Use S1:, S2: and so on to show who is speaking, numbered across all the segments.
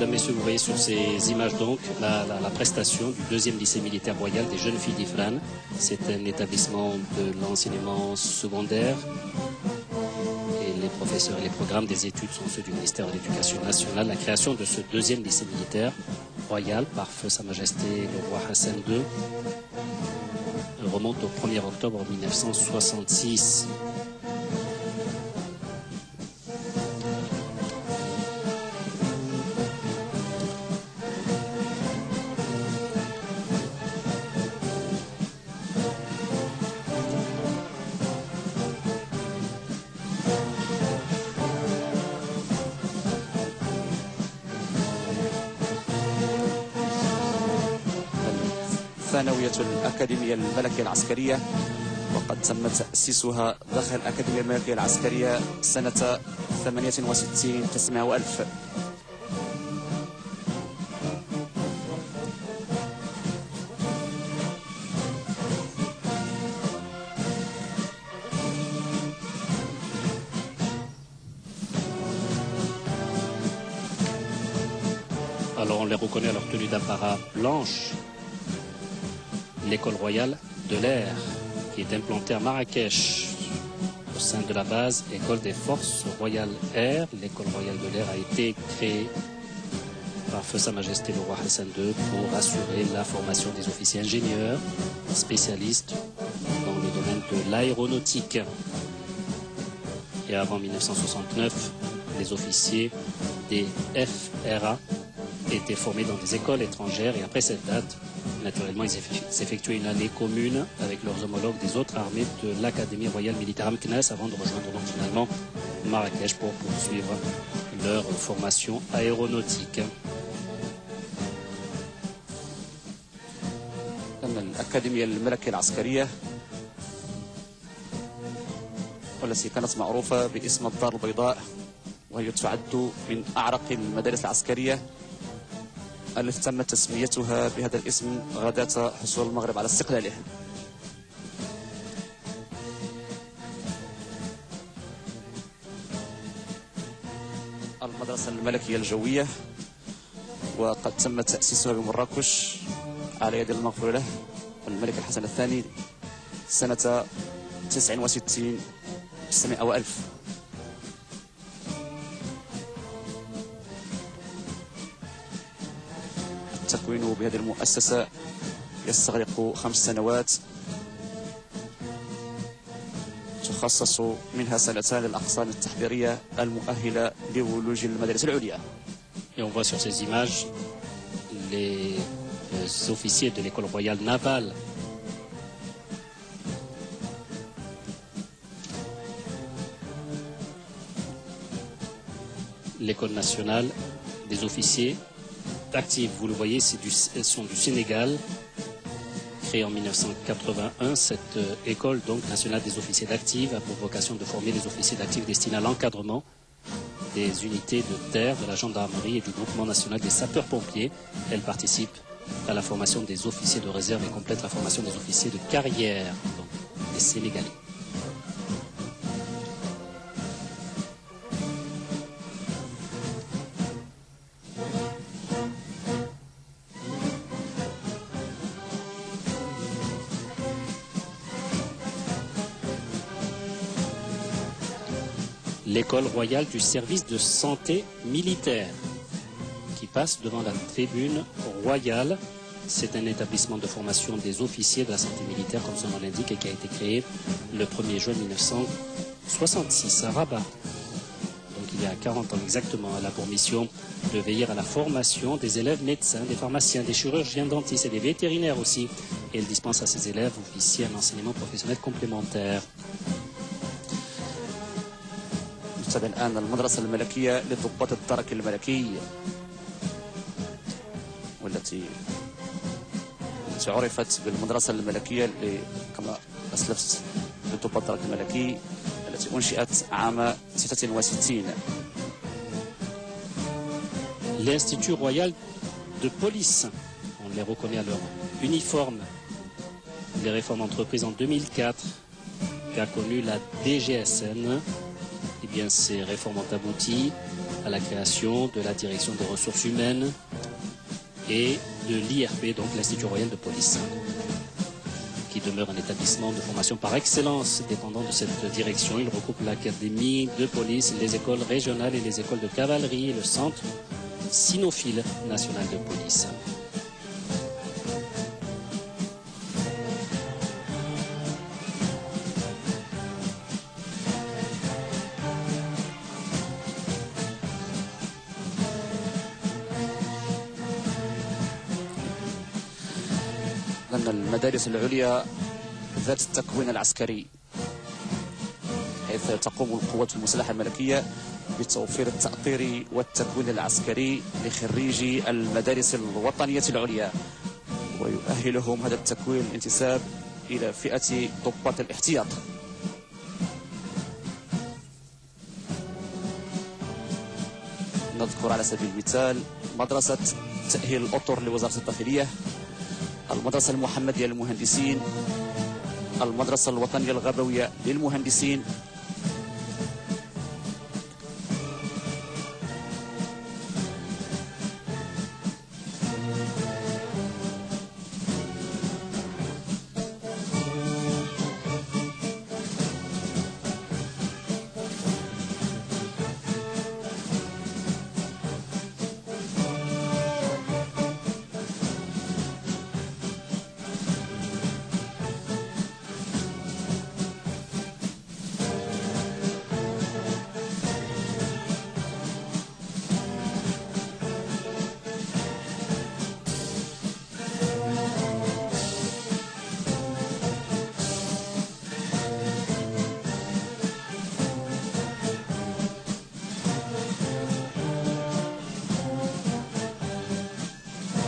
S1: mesdames, messieurs, vous voyez sur ces images donc la prestation du deuxième lycée militaire royal des jeunes filles d'Ifrane. C'est un établissement de l'enseignement secondaire et les professeurs et les programmes des études sont ceux du ministère de l'Éducation nationale. La création de ce deuxième lycée militaire royal par feu Sa Majesté le roi Hassan II remonte au 1er octobre 1966.
S2: ثانوية الأكاديمية الملكية العسكرية، وقد تم تأسيسها داخل الأكاديمية الملكية العسكرية سنة 68 900 وألف.
S1: Alors on les reconnaît à leur tenue d'apparat blanche. L'école royale de l'air qui est implantée à Marrakech au sein de la base École des forces royales air. L'école royale de l'air a été créée par feu Sa Majesté le roi Hassan II pour assurer la formation des officiers ingénieurs spécialistes dans le domaine de l'aéronautique. Et avant 1969, les officiers des FRA étaient formés dans des écoles étrangères et après cette date, naturellement, ils effectuaient une année commune avec leurs homologues des autres armées de l'Académie royale militaire Amknas avant de rejoindre donc finalement Marrakech pour poursuivre leur formation aéronautique.
S2: الأكاديمية الملكية العسكرية والتي كانت معروفة باسم الدار البيضاء، وهي تعد من أعرق المدارس العسكرية التي تم تسميتها بهذا الاسم غداة حصول المغرب على استقلاله. المدرسة الملكية الجوية وقد تم تأسيسها بمراكش على يد المغفور له الملك الحسن الثاني سنة 69 900 وألف. التكوين بهذه المؤسسة يستغرق 5 سنوات، تخصص منها 2 سنين للأقسام التحضيرية المؤهلة لولوج المدارس العليا.
S1: Et on voit sur ces images les officiers de l'école royale navale l'école nationale des officiers actifs. Vous le voyez, elles sont du Sénégal, créée en 1981. Cette école donc nationale des officiers d'actifs a pour vocation de former des officiers d'actifs destinés à l'encadrement des unités de terre, de la gendarmerie et du groupement national des sapeurs-pompiers. Elle participe à la formation des officiers de réserve et complète la formation des officiers de carrière, donc des Sénégalais. L'école royale du service de santé militaire qui passe devant la tribune royale. C'est un établissement de formation des officiers de la santé militaire, comme son nom l'indique, et qui a été créé le 1er juin 1966 à Rabat. Donc il y a 40 ans exactement. Elle a pour mission de veiller à la formation des élèves médecins, des pharmaciens, des chirurgiens dentistes et des vétérinaires aussi. Et elle dispense à ses élèves officiers un enseignement professionnel complémentaire.
S2: نتابع الآن المدرسة الملكية لضباط الدرك الملكي والتي عرفت بالمدرسة الملكية كما أسلفت لضباط الدرك الملكي التي أنشئت عام 66.
S1: L'Institut royal de police, on les reconnaît à leur uniforme. Les réformes entreprises en 2004 qu'a connu la DGSN. Eh bien, ces réformes ont abouti à la création de la direction des ressources humaines et de l'IRP, donc l'Institut royal de police, qui demeure un établissement de formation par excellence dépendant de cette direction. Il regroupe l'académie de police, les écoles régionales et les écoles de cavalerie et le centre cynophile national de police.
S2: لأن المدارس العليا ذات التكوين العسكري، حيث تقوم القوات المسلحة الملكية بتوفير التأطير والتكوين العسكري لخريجي المدارس الوطنية العليا، ويؤهلهم هذا التكوين الانتساب إلى فئة ضباط الاحتياط. نذكر على سبيل المثال مدرسة تأهيل الأطر لوزارة الداخلية، المدرسة المحمدية للمهندسين، المدرسة الوطنية الغابوية للمهندسين،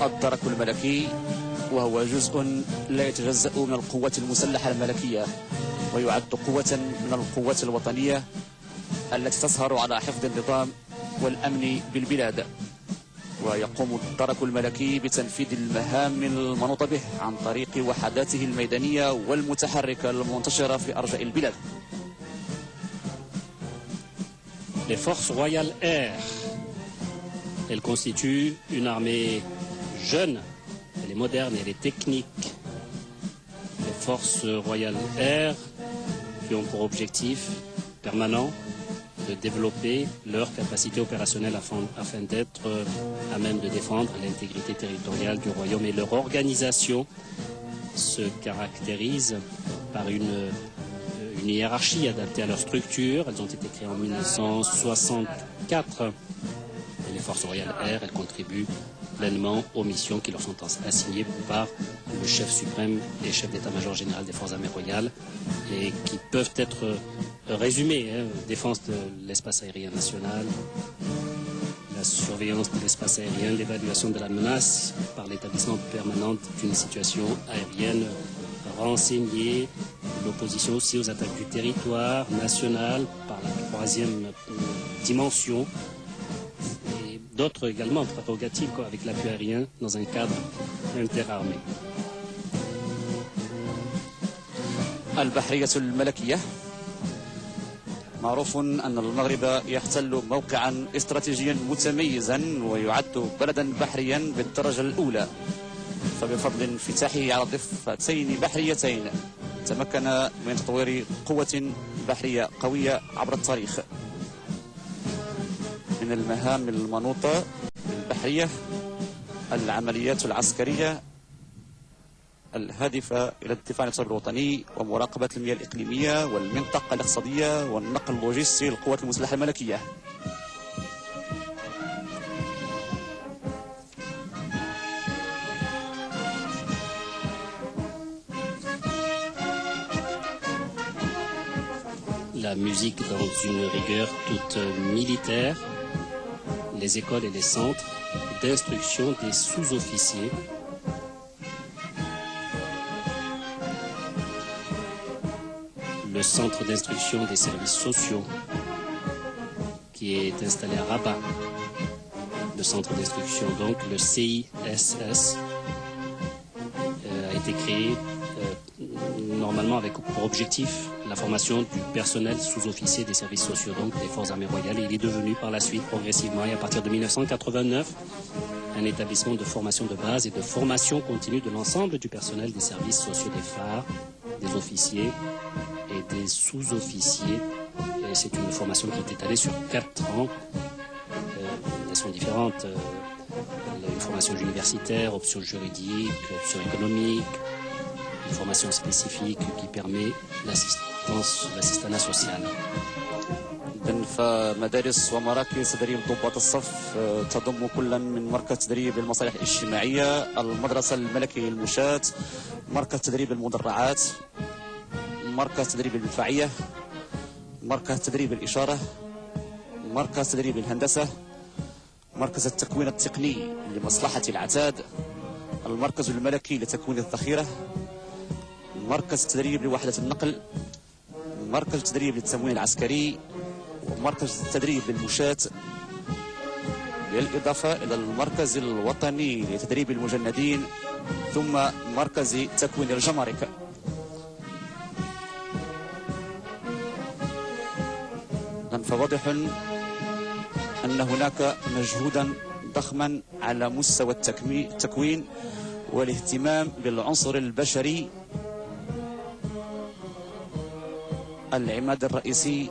S2: الدرك الملكي، وهو جزء لا يتجزأ من القوات المسلحة الملكية، ويعد قوة من القوات الوطنية التي تسهر على حفظ النظام والأمن بالبلاد. ويقوم الدرك الملكي بتنفيذ المهام المنوطة به عن طريق وحداته الميدانية والمتحركة المنتشرة في أرجاء البلاد.
S1: Les forces royales air, elles constituent une armée jeune, elle est moderne, elle est technique. Les forces royales air qui ont pour objectif permanent de développer leur capacité opérationnelle afin d'être à même de défendre l'intégrité territoriale du royaume. Et leur organisation se caractérise par une hiérarchie adaptée à leur structure. Elles ont été créées en 1964. Et les forces royales air, elles contribuent pleinement aux missions qui leur sont assignées par le chef suprême et chef d'état-major général des forces armées royales et qui peuvent être résumées. Défense de l'espace aérien national, la surveillance de l'espace aérien, l'évaluation de la menace par l'établissement permanent d'une situation aérienne, renseigner l'opposition aussi aux attaques du territoire national par la troisième dimension. D'autres également prérogatives avec l'appui aérien dans un cadre interarmé.
S2: البحرية الملكية، معروف أن المغرب يحتل موقعا استراتيجيا متميزا ويعد بلدا بحريا بالدرجة الأولى، فبفضل انفتاحه على ضفتين بحريتين تمكن من تطوير قوة بحرية قوية عبر التاريخ. من المهام المنوطة بالبحرية العمليات العسكرية الهادفة إلى الدفاع عن الثروة الوطني ومراقبة المياه الإقليمية والمنطقة الاقتصادية والنقل اللوجستي للقوات المسلحة الملكية.
S1: La musique dans une rigueur toute militaire, les écoles et les centres d'instruction des sous-officiers, le centre d'instruction des services sociaux qui est installé à Rabat, le centre d'instruction donc le CISS a été créé normalement avec pour objectif la formation du personnel sous-officier des services sociaux, donc des forces armées royales. Et il est devenu par la suite, progressivement, et à partir de 1989, un établissement de formation de base et de formation continue de l'ensemble du personnel des services sociaux des phares, des officiers et des sous-officiers. Et c'est une formation qui est étalée sur 4 ans. Elles sont différentes. Une formation universitaire, option juridique, option économique, une formation spécifique qui permet l'assistanat social.
S2: فمدارس ومراكز تدريب ضباط الصف تضم كل من مركز تدريب المصالح الاجتماعية، المدرسة الملكي للمشاة، مركز تدريب المدرعات، مركز تدريب المدفعية، مركز تدريب الإشارة، مركز تدريب الهندسة، مركز التكوين التقني لمصلحة العتاد، المركز الملكي لتكوين الذخيرة، مركز تدريب لوحدة النقل، مركز تدريب للتموين العسكري، ومركز التدريب للمشاة، بالإضافة إلى المركز الوطني لتدريب المجندين، ثم مركز تكوين الجمارك. فواضح أن هناك مجهودا ضخما على مستوى التكوين والاهتمام بالعنصر البشري، العماد الرئيسي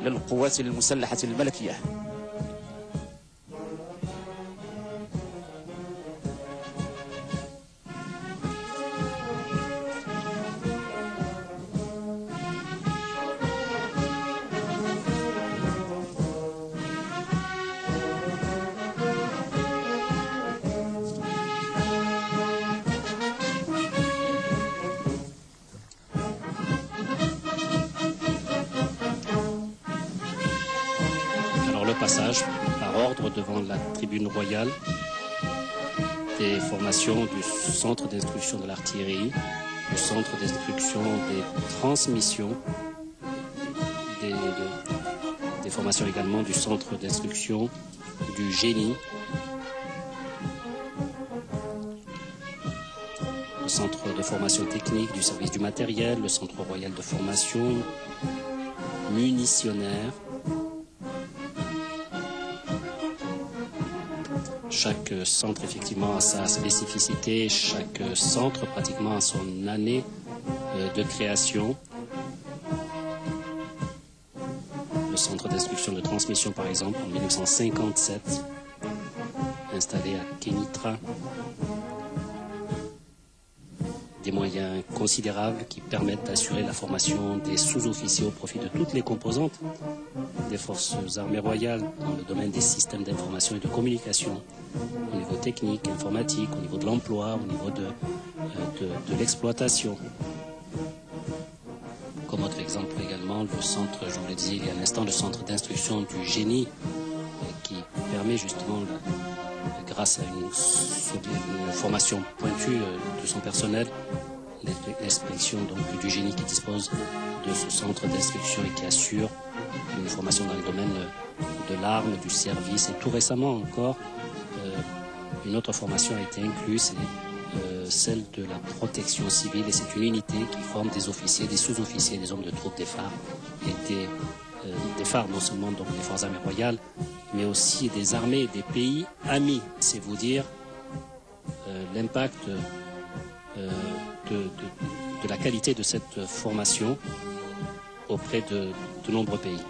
S2: للقوات المسلحة الملكية.
S1: Passage par ordre devant la tribune royale des formations du centre d'instruction de l'artillerie, du centre d'instruction des transmissions, des formations également du centre d'instruction du génie, le centre de formation technique du service du matériel, le centre royal de formation munitionnaire. Chaque centre, effectivement, a sa spécificité. Chaque centre, pratiquement, a son année de création. Le centre d'instruction de transmission, par exemple, en 1957, installé à Kénitra. Des moyens considérables qui permettent d'assurer la formation des sous-officiers au profit de toutes les composantes des forces armées royales dans le domaine des systèmes d'information et de communication, au niveau technique, informatique, au niveau de l'emploi, au niveau de l'exploitation. Comme autre exemple également, le centre, je vous le disais il y a un instant, le centre d'instruction du génie qui permet justement, grâce à une formation pointue de son personnel, l'inspection donc du génie qui dispose de ce centre d'instruction et qui assure une formation dans le domaine de l'arme, du service. Et tout récemment encore, une autre formation a été incluse, c'est celle de la protection civile. Et c'est une unité qui forme des officiers, des sous-officiers, des hommes de troupe, des phares, et des phares non seulement donc des forces armées royales, mais aussi des armées des pays amis. C'est vous dire l'impact de la qualité de cette formation auprès de nombreux pays.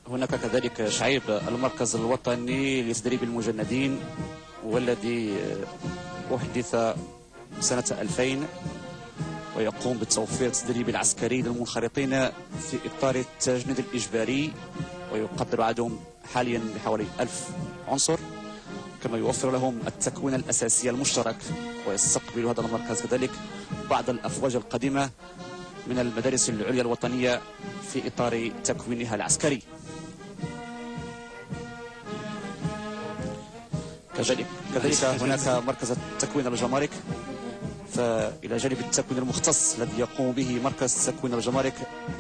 S2: هناك كذلك شعيب المركز الوطني لتدريب المجندين، والذي أحدث سنة 2000 ويقوم بتوفير التدريب العسكري للمنخرطين في إطار التجنيد الإجباري، ويقدر عددهم حاليا بحوالي 1000 عنصر، كما يوفر لهم التكوين الأساسي المشترك. ويستقبل هذا المركز كذلك بعض الأفواج القديمة من المدارس العليا الوطنية في إطار تكوينها العسكري. كذلك هناك مركز التكوين الجمارك، فإلى جانب التكوين المختص الذي يقوم به مركز تكوين الجمارك،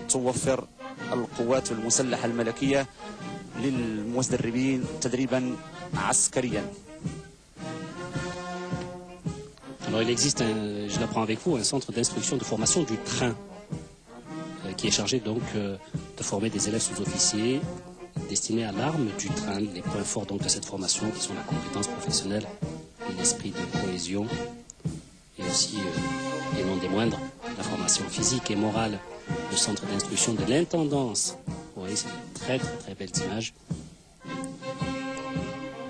S2: توفر القوات المسلحة الملكية للمتدربين تدريبا عسكريا.
S1: Alors il existe, je l'apprends avec vous, un centre d'instruction de formation du train qui est chargé donc de former des élèves sous-officiers destinés à l'arme du train. Les points forts donc de cette formation qui sont la compétence professionnelle et l'esprit de cohésion et aussi, et non des moindres, la formation physique et morale. Le centre d'instruction de l'intendance. Vous voyez, c'est une très très très belles images.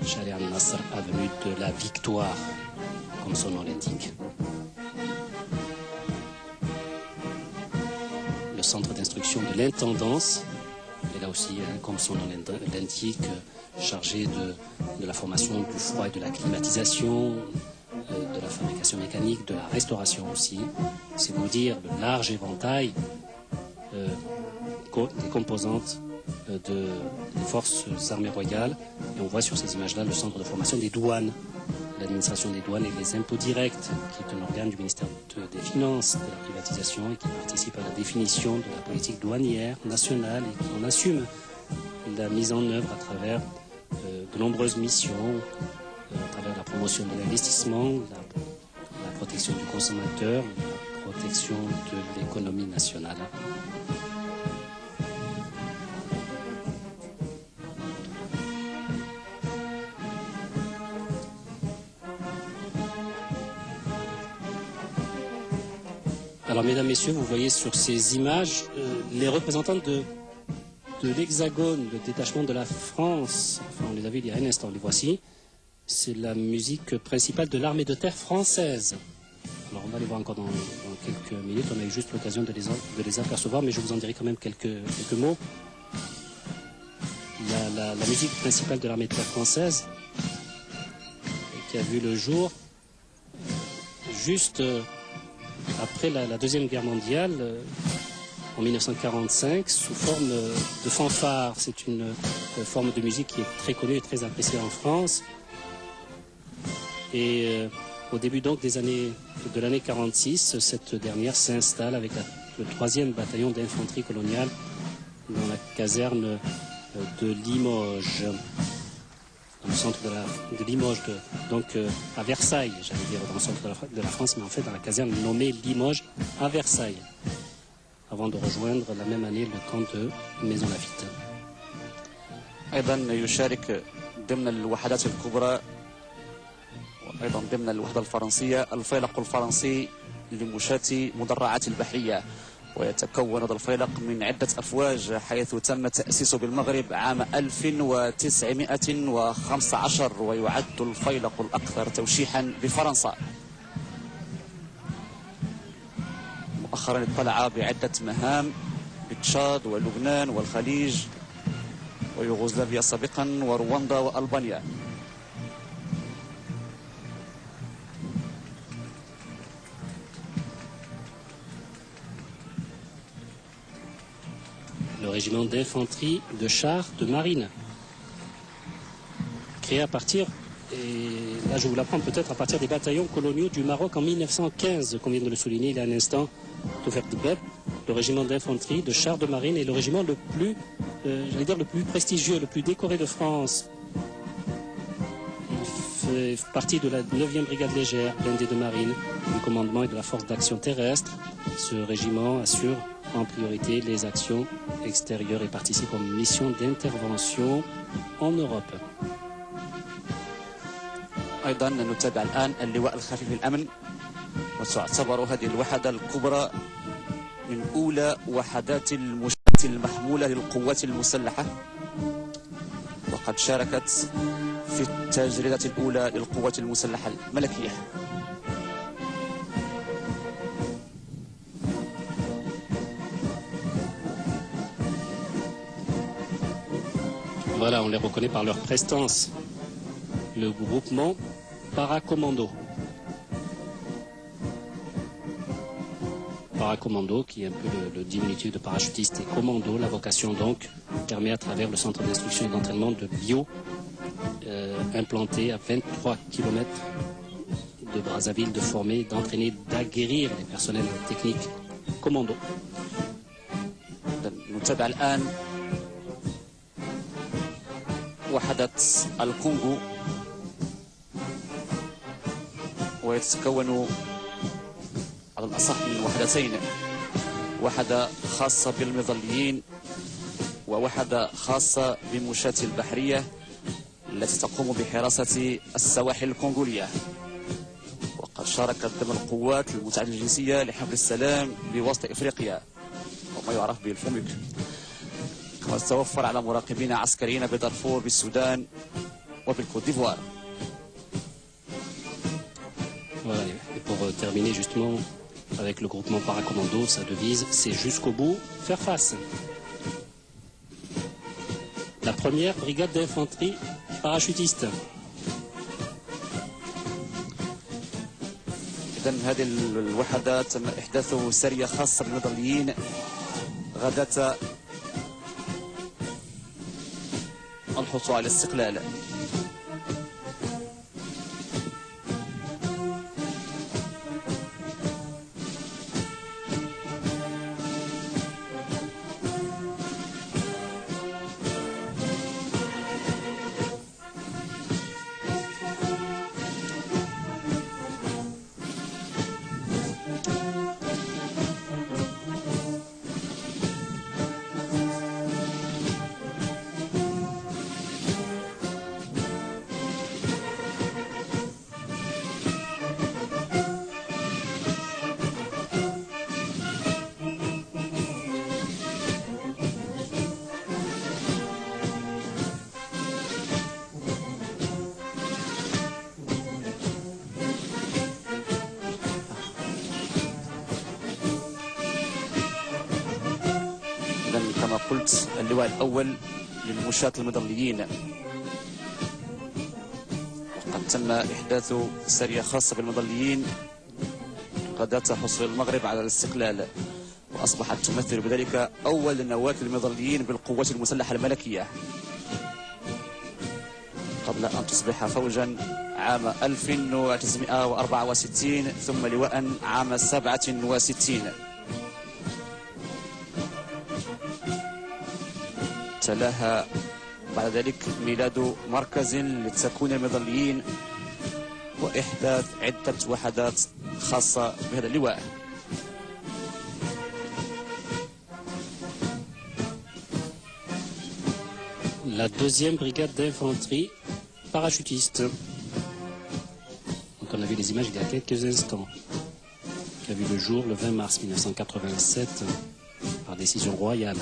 S1: Chalet al-Nasr, avenue de la Victoire, comme son nom l'indique. Le centre d'instruction de l'intendance, et là aussi, comme son nom l'indique, chargé de la formation du froid et de la climatisation, de la fabrication mécanique, de la restauration aussi. C'est vous dire le large éventail des composantes des forces armées royales. Et on voit sur ces images-là le centre de formation des douanes, l'administration des douanes et les impôts directs, qui est un organe du ministère des Finances, de la privatisation et qui participe à la définition de la politique douanière nationale et qui en assume la mise en œuvre à travers de nombreuses missions, à travers la promotion de l'investissement, la protection du consommateur, la protection de l'économie nationale. Alors, mesdames, messieurs, vous voyez sur ces images les représentants de l'Hexagone, le détachement de la France. Enfin, on les a vus il y a un instant, les voici. C'est la musique principale de l'armée de terre française. Alors, on va les voir encore dans quelques minutes. On a eu juste l'occasion de les apercevoir, mais je vous en dirai quand même quelques mots. La musique principale de l'armée de terre française, qui a vu le jour juste après la Deuxième Guerre mondiale, en 1945, sous forme de fanfare. C'est une forme de musique qui est très connue et très appréciée en France. Et au début donc de l'année 46, cette dernière s'installe avec le 3e bataillon d'infanterie coloniale dans la caserne de Limoges, dans le centre de Limoges, donc à Versailles, j'allais dire dans le centre de la France, mais en fait dans la caserne nommée Limoges à Versailles, avant de rejoindre la même année le camp de Maison Lafitte.
S2: أيضا يشارك ضمن الوحدات الكبرى وأيضا ضمن الوحدة الفرنسية الفيلق الفرنسي لمشاة مدرعات البحرية، ويتكون هذا الفيلق من عدة أفواج، حيث تم تأسيسه بالمغرب عام 1915 ويعد الفيلق الأكثر توشيحا بفرنسا. مؤخرا اطلع بعدة مهام بتشاد ولبنان والخليج ويوغوسلافيا سابقا ورواندا وألبانيا.
S1: Le régiment d'infanterie de chars de marine, créé à partir, et là je vous l'apprends peut-être, à partir des bataillons coloniaux du Maroc en 1915, comme vient de le souligner il y a un instant, le régiment d'infanterie de chars de marine est le régiment le plus, le plus prestigieux, le plus décoré de France. Il fait partie de la 9e brigade légère, blindée de marine, du commandement et de la force d'action terrestre. Ce régiment assure en priorité les actions extérieures et participe aux missions d'intervention en Europe.
S2: أيضا نتابع الآن اللواء الخفيف الأمن، وتعتبر هذه الوحدة الكبرى من أولى وحدات المشاة المحمولة للقوات المسلحة، وقد شاركت في التجربة الأولى للقوات المسلحة الملكية.
S1: Voilà, on les reconnaît par leur prestance. Le groupement Paracommando. Paracommando, qui est un peu le diminutif de parachutiste et commando. La vocation donc permet à travers le centre d'instruction et d'entraînement de Bio, implanté à 23 km de Brazzaville, de former, d'entraîner, d'aguerrir les personnels techniques commando.
S2: نتابع الآن وحدة الكونغو ويتكون على الأصح من وحدتين، وحدة خاصة بالمظليين ووحدة خاصة بمشاة البحرية التي تقوم بحراسة السواحل الكونغولية. وقد شاركت ضمن القوات المتعددة الجنسية لحفظ السلام بوسط إفريقيا وما يعرف بالفوميك. كما تتوفر على مراقبين عسكريين بدارفور بالسودان وبالكوت ديفوار.
S1: Voilà, et pour terminer justement avec le groupement paracommando, sa devise c'est jusqu'au bout, faire face. La première brigade d'infanterie parachutiste.
S2: إذن هذه الوحدة تم إحداث سرية خاصة بالمظليين غداة الحصول على الاستقلال. كما قلت اللواء الأول للمشاة المظليين، وقد تم إحداث سرية خاصة بالمظليين غداة حصول المغرب على الاستقلال، وأصبحت تمثل بذلك أول نواة المظليين بالقوات المسلحة الملكية قبل أن تصبح فوجا عام 1964 ثم لواء عام 67. تلاها بعد ذلك ميلاد مركز لتكوين المظليين وإحداث عدة وحدات خاصة بهذا اللواء.
S1: La deuxième brigade d'infanterie parachutiste. Donc on a vu les images il y a quelques instants, qui a vu le jour le 20 mars 1987 par décision royale.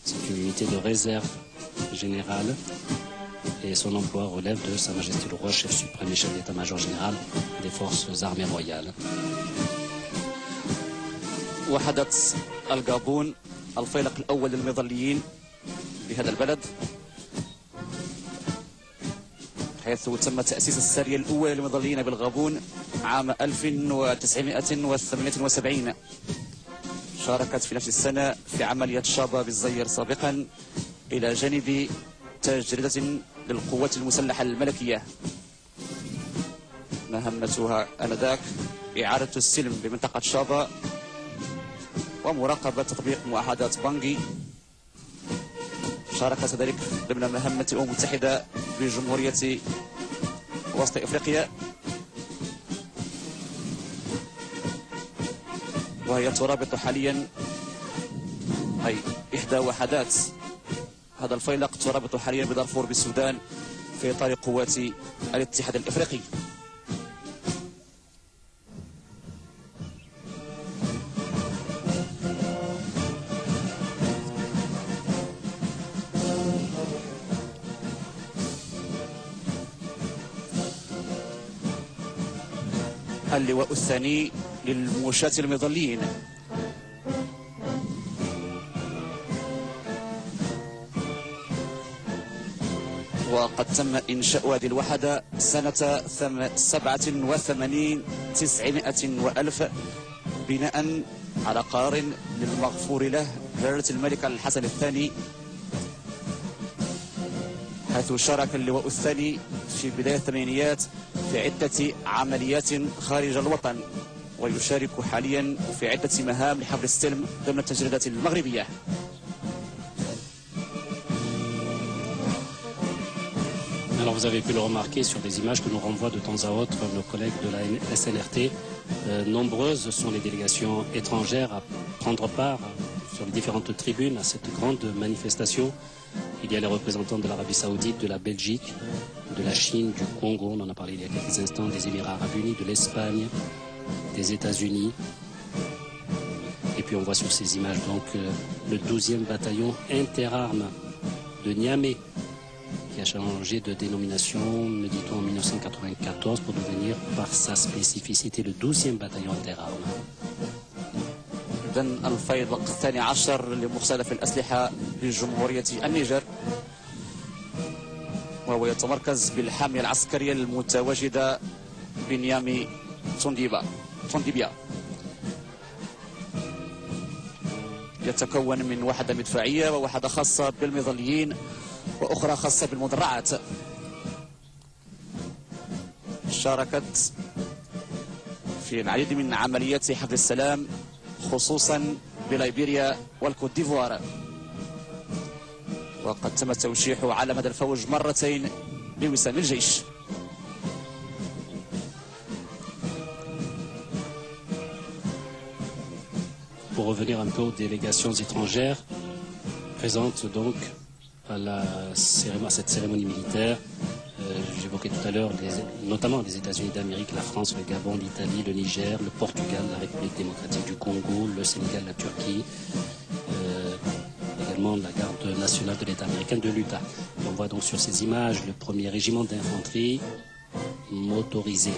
S1: C'est une unité de réserve générale et son emploi relève de Sa Majesté le Roi, chef suprême et chef d'état-major général des forces armées royales.
S2: وحدة القابون الفيلق الأول للمظليين بهذا البلد، حيث تم تأسيس السرية الأولى للمظليين بالغابون عام 1978. شاركت في نفس السنة في عملية شابا بالزير سابقا إلى جانب تجربة للقوات المسلحة الملكية. مهمتها آنذاك إعادة السلم بمنطقة شابا ومراقبة تطبيق معاهدات بانغي. شاركت كذلك ضمن مهمة الأمم المتحدة بجمهورية وسط إفريقيا، وهي ترابط حاليا أي إحدى وحدات هذا الفيلق ترابط حاليا بدارفور بالسودان في إطار قوات الاتحاد الإفريقي. اللواء الثاني للمشاة المظليين. وقد تم إنشاء هذه الوحدة سنة 87 900 وألف بناء على قرار للمغفور له جلالة الملك الحسن الثاني، حيث شارك اللواء الثاني في بداية الثمانينيات في عدة عمليات خارج الوطن، ويشارك حاليا في عدة مهام لحفظ السلم ضمن التجريدات المغربية.
S1: Alors vous avez pu le remarquer sur des images que nous renvoient de temps à autre nos collègues de la SNRT. Nombreuses sont les délégations étrangères à prendre part sur les différentes tribunes à cette grande manifestation. Il y a les représentants de l'Arabie Saoudite, de la Belgique, de la Chine, du Congo, on en a parlé il y a quelques instants, des Émirats Arabes Unis, de l'Espagne, des États-Unis. Et puis on voit sur ces images donc le 12e bataillon interarmes de Niamey, qui a changé de dénomination, me dit-on, en 1994 pour devenir, par sa spécificité, le 12e bataillon interarmes.
S2: إذن الفيض الثاني عشر لمختلف الأسلحة بجمهورية النيجر، وهو يتمركز بالحامية العسكرية المتواجدة بنيامي تونديبيا. يتكون من وحدة مدفعية ووحدة خاصة بالمظليين وأخرى خاصة بالمدرعات. شاركت في العديد من عمليات حفظ السلام خصوصا بليبيريا والكوت ديفوار، وقد تم توشيح علم هذا الفوج مرتين بوسام الجيش.
S1: Pour revenir un peu aux délégations étrangères présentes donc à cette cérémonie militaire, j'évoquais tout à l'heure notamment les États-Unis d'Amérique, la France, le Gabon, l'Italie, le Niger, le Portugal, la République démocratique du Congo, le Sénégal, la Turquie, également la garde nationale de l'État américain de l'Utah. On voit donc sur ces images le premier régiment d'infanterie motorisé.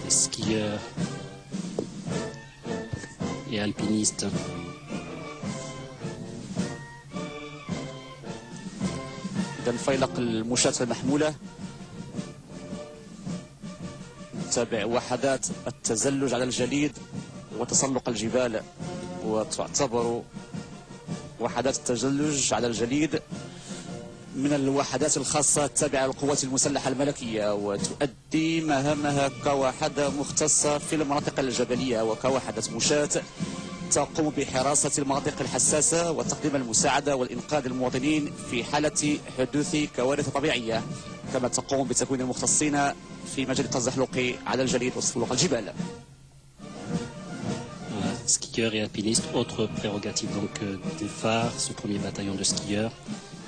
S1: Les skieurs et alpinistes.
S2: الفيلق المشاة المحمولة تابع وحدات التزلج على الجليد وتسلق الجبال، وتعتبر وحدات التزلج على الجليد من الوحدات الخاصة التابعة للقوات المسلحة الملكية، وتؤدي مهامها كوحدة مختصة في المناطق الجبلية وكوحدة مشاة تقوم بحراسة المناطق الحساسة وتقديم المساعدة والإنقاذ المواطنين في حالة حدوث كوارث طبيعية، كما تقوم بتكوين المختصين في مجال التزحلق على الجليد وتسلق الجبال.
S1: Skieurs et alpinistes, autre prérogative donc des phares, ce premier bataillon de skieurs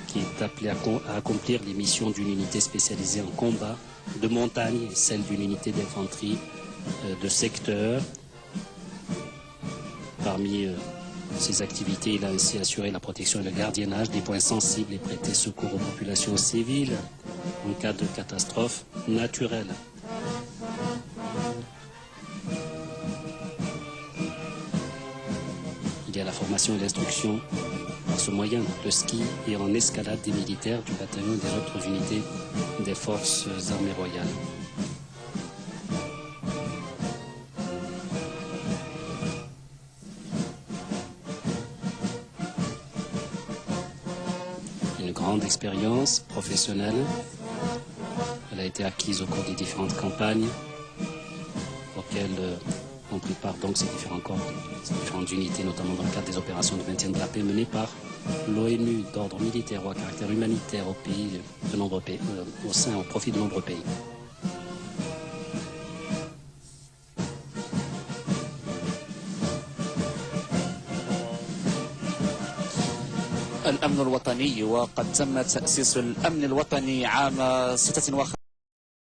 S1: qui est appelé à accomplir les missions d'une unité spécialisée en combat de montagne et celle d'une unité d'infanterie de secteur. Parmi ces activités, il a ainsi assuré la protection et le gardiennage des points sensibles et prêté secours aux populations civiles en cas de catastrophe naturelle. Il y a la formation et l'instruction par ce moyen de ski et en escalade des militaires du bataillon et des autres unités des forces armées royales. Une grande expérience professionnelle. Elle a été acquise au cours des différentes campagnes auxquelles ont pris part donc ces différentes unités, notamment dans le cadre des opérations de maintien de la paix menées par l'ONU d'ordre militaire ou à caractère humanitaire au profit de nombreux pays.
S2: الأمن الوطني، وقد تم تأسيس الأمن الوطني عام 56